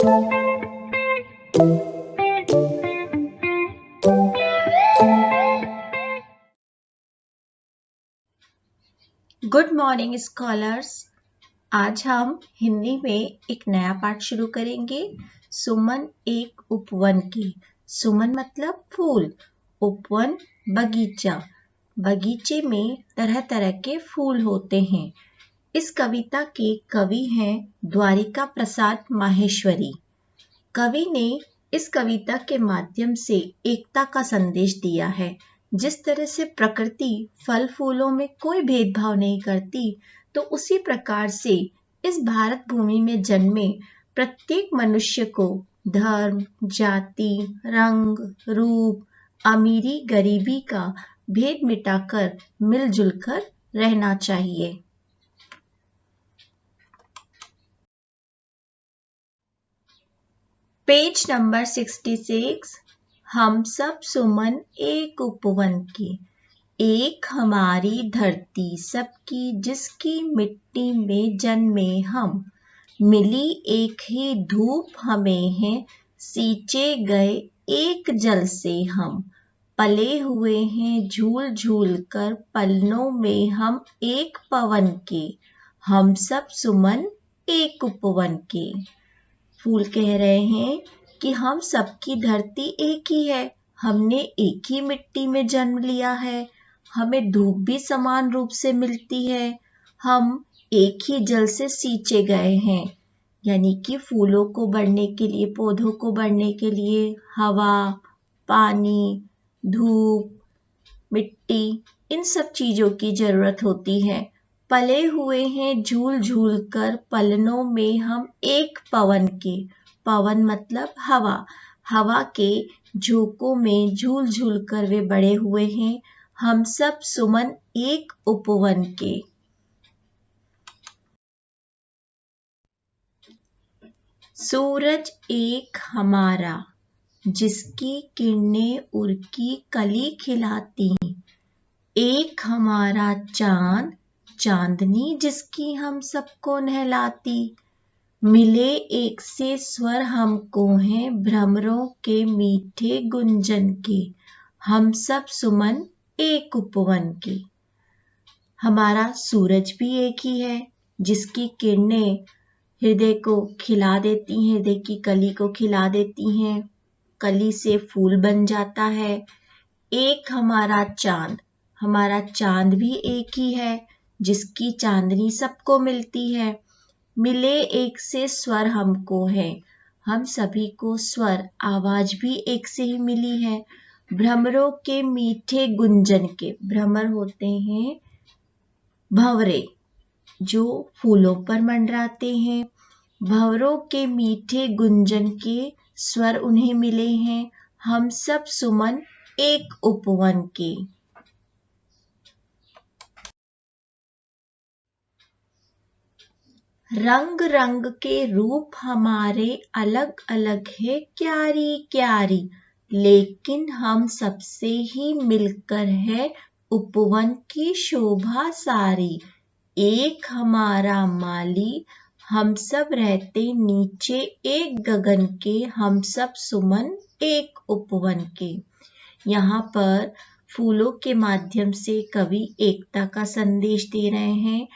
Good morning scholars. आज हम हिंदी में एक नया पाठ शुरू करेंगे। सुमन एक उपवन की। सुमन मतलब फूल, उपवन बगीचा। बगीचे में तरह तरह के फूल होते हैं। इस कविता के कवि हैं द्वारिका प्रसाद माहेश्वरी। कवि ने इस कविता के माध्यम से एकता का संदेश दिया है। जिस तरह से प्रकृति फल फूलों में कोई भेदभाव नहीं करती, तो उसी प्रकार से इस भारत भूमि में जन्मे प्रत्येक मनुष्य को धर्म, जाति, रंग, रूप, अमीरी, गरीबी का भेद मिटाकर मिलजुल कर रहना चाहिए। Page number 66। हम सब सुमन एक उपवन के। एक हमारी धरती सबकी, जिसकी मिट्टी में जन्मे हम। मिली एक ही धूप हमें है, सींचे गए एक जल से हम। पले हुए हैं झूल झूल कर, पलनों में हम एक पवन के। हम सब सुमन एक उपवन के। फूल कह रहे हैं कि हम सबकी धरती एक ही है, हमने एक ही मिट्टी में जन्म लिया है, हमें धूप भी समान रूप से मिलती है, हम एक ही जल से सींचे गए हैं। यानी कि फूलों को बढ़ने के लिए, पौधों को बढ़ने के लिए हवा, पानी, धूप, मिट्टी, इन सब चीजों की जरूरत होती है। पले हुए हैं झूल झूल कर, पलनों में हम एक पवन के। पवन मतलब हवा। हवा के झोंकों में झूल झूल कर वे बड़े हुए हैं। हम सब सुमन एक उपवन के। सूरज एक हमारा, जिसकी किरणें उर्की कली खिलाती। एक हमारा चांद, चांदनी जिसकी हम सबको नहलाती। मिले एक से स्वर हमको हैं, भ्रमरों के मीठे गुंजन के। हम सब सुमन एक उपवन के। हमारा सूरज भी एक ही है, जिसकी किरणें हृदय को खिला देती हैं, हृदय की कली को खिला देती हैं। कली से फूल बन जाता है। एक हमारा चांद भी एक ही है, जिसकी चांदनी सबको मिलती है। मिले एक से स्वर हमको है, हम सभी को स्वर, आवाज भी एक से ही मिली है। भ्रमरों के मीठे गुंजन के। भ्रमर होते हैं भंवरे, जो फूलों पर मंडराते हैं। भंवरों के मीठे गुंजन के स्वर उन्हें मिले हैं। हम सब सुमन एक उपवन के। रंग रंग के रूप हमारे अलग अलग है क्यारी क्यारी, लेकिन हम सबसे ही मिलकर है उपवन की शोभा सारी। एक हमारा माली, हम सब रहते नीचे एक गगन के। हम सब सुमन एक उपवन के। यहाँ पर फूलों के माध्यम से कवि एकता का संदेश दे रहे हैं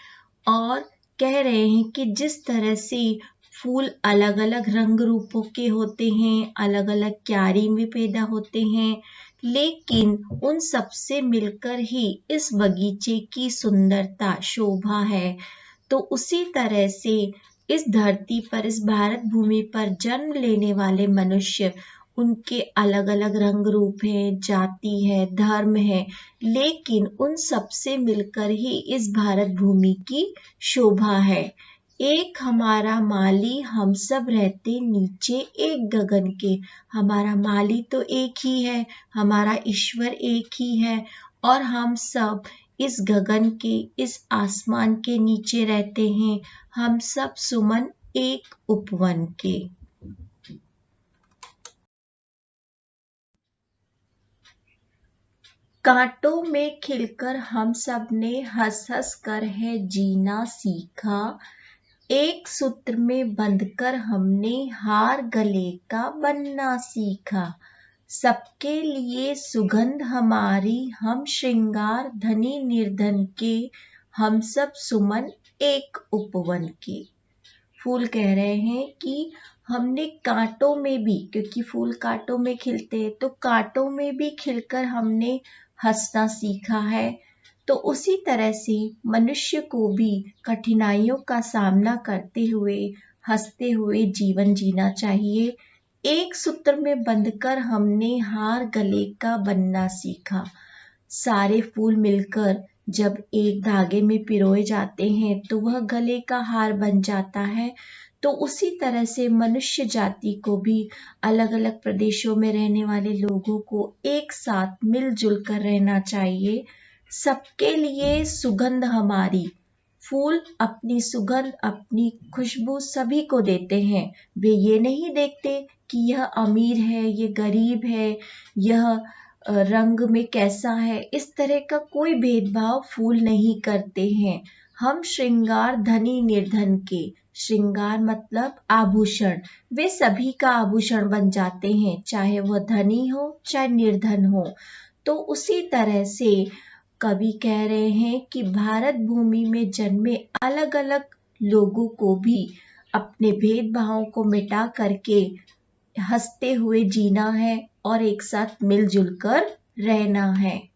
और कह रहे हैं कि जिस तरह से फूल अलग अलग रंग रूपों के होते हैं, अलग अलग क्यारी में पैदा होते हैं, लेकिन उन सबसे मिलकर ही इस बगीचे की सुंदरता, शोभा है। तो उसी तरह से इस धरती पर, इस भारत भूमि पर जन्म लेने वाले मनुष्य, उनके अलग अलग रंग रूप हैं, जाति है, धर्म है, लेकिन उन सबसे मिलकर ही इस भारत भूमि की शोभा है। एक हमारा माली, हम सब रहते नीचे एक गगन के। हमारा माली तो एक ही है, हमारा ईश्वर एक ही है, और हम सब इस गगन के, इस आसमान के नीचे रहते हैं। हम सब सुमन एक उपवन के। कांटों में खिलकर हम सब ने हंस हंस कर है जीना सीखा। एक सूत्र में बंधकर हमने हार गले का बनना सीखा। सबके लिए सुगंध हमारी, हम श्रृंगार धनी निर्धन के, हम सब सुमन एक उपवन के। फूल कह रहे हैं कि हमने कांटों में भी, क्योंकि फूल कांटों में खिलते हैं, तो कांटों में भी खिलकर हमने हंसना सीखा है। तो उसी तरह से मनुष्य को भी कठिनाइयों का सामना करते हुए हंसते हुए जीवन जीना चाहिए। एक सूत्र में बंधकर हमने हार गले का बनना सीखा। सारे फूल मिलकर जब एक धागे में पिरोए जाते हैं तो वह गले का हार बन जाता है। तो उसी तरह से मनुष्य जाति को भी अलग अलग प्रदेशों में रहने वाले लोगों को एक साथ मिलजुल कर रहना चाहिए। सबके लिए सुगंध हमारी। फूल अपनी सुगंध, अपनी खुशबू सभी को देते हैं। वे ये नहीं देखते कि यह अमीर है, ये गरीब है, यह रंग में कैसा है। इस तरह का कोई भेदभाव फूल नहीं करते हैं। हम श्रृंगार धनी निर्धन के, श्रृंगार मतलब आभूषण, वे सभी का आभूषण बन जाते हैं, चाहे वह धनी हो चाहे निर्धन हो। तो उसी तरह से कवि कह रहे हैं कि भारत भूमि में जन्मे अलग अलग लोगों को भी अपने भेदभावों को मिटा करके हंसते हुए जीना है और एक साथ मिलजुल कर रहना है।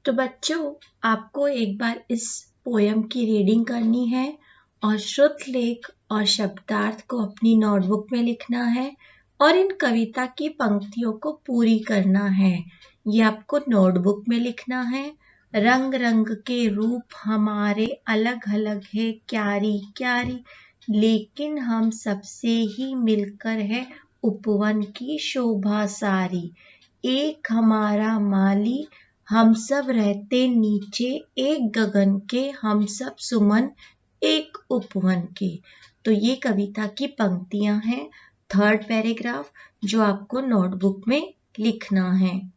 तो बच्चों, आपको एक बार इस पोयम की रीडिंग करनी है और श्रुत लेख और शब्दार्थ को अपनी नोटबुक में लिखना है और इन कविता की पंक्तियों को पूरी करना है। ये आपको नोटबुक में लिखना है। रंग रंग के रूप हमारे अलग अलग है क्यारी क्यारी, लेकिन हम सबसे ही मिलकर है उपवन की शोभा सारी। एक हमारा माली, हम सब रहते नीचे, एक गगन के हम सब सुमन एक उपवन के। तो ये कविता की पंक्तियां हैं, 3rd पैराग्राफ, जो आपको नोटबुक में लिखना है।